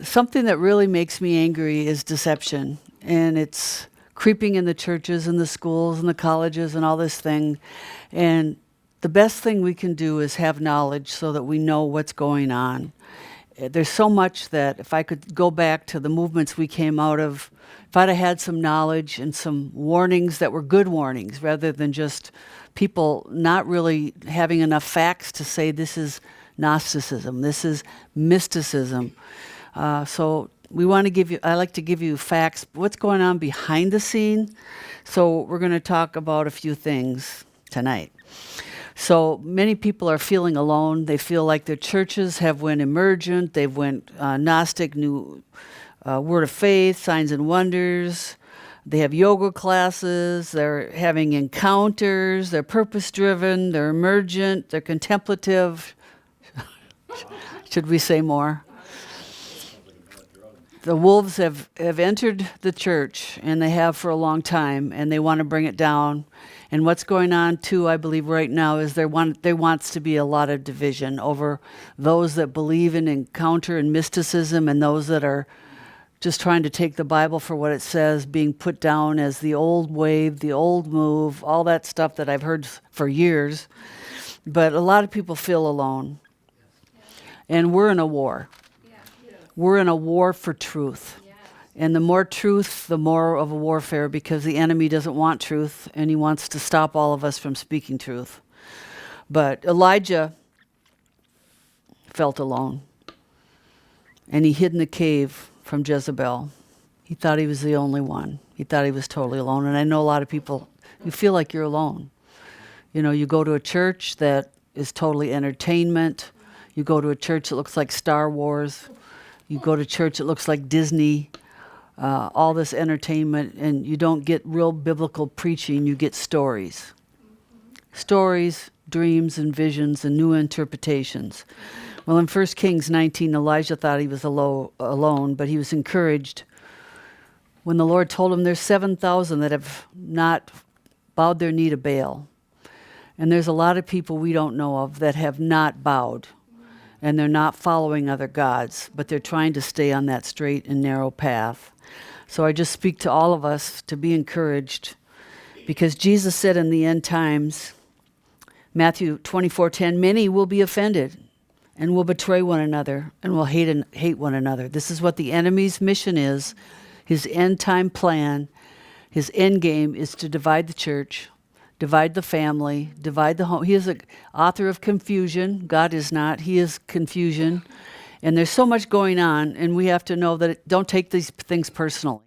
Something that really makes me angry is deception, and it's creeping in the churches and the schools and the colleges and all this thing. And the best thing we can do is have knowledge so that we know what's going on. There's so much that if I could go back to the movements we came out of, if I'd have had some knowledge and some warnings that were good warnings rather than just people not really having enough facts to say this is Gnosticism, this is mysticism. So we want to give you, I like to give you facts, what's going on behind the scene. So we're going to talk about a few things tonight. So many people are feeling alone. They feel like their churches have went emergent. They've went Gnostic, new Word of Faith, signs and wonders. They have yoga classes. They're having encounters. They're purpose-driven. They're emergent. They're contemplative. Should we say more? The wolves have entered the church, and they have for a long time, and they want to bring it down. And what's going on, too, I believe right now, is there wants to be a lot of division over those that believe in encounter and mysticism and those that are just trying to take the Bible for what it says, being put down as the old wave, the old move, all that stuff that I've heard for years. But a lot of people feel alone. And we're in a war. We're in a war for truth. And the more truth, the more of a warfare, because the enemy doesn't want truth, and he wants to stop all of us from speaking truth. But Elijah felt alone, and he hid in the cave from Jezebel. He thought he was the only one. He thought he was totally alone. And I know a lot of people, you feel like you're alone. You know, you go to a church that is totally entertainment. You go to a church that looks like Star Wars. You go to church that looks like Disney. All this entertainment, and you don't get real biblical preaching, you get stories. Stories, dreams, and visions, and new interpretations. Well, in 1 Kings 19, Elijah thought he was alone, but he was encouraged when the Lord told him there's 7,000 that have not bowed their knee to Baal. And there's a lot of people we don't know of that have not bowed, and they're not following other gods, but they're trying to stay on that straight and narrow path. So I just speak to all of us to be encouraged, because Jesus said in the end times, Matthew 24:10, many will be offended and will betray one another and will hate one another. This is what the enemy's mission is. His end time plan, his end game is to divide the church, divide the family, divide the home. He is the author of confusion. God is not. He is confusion. And there's so much going on, and we have to know that don't take these things personally.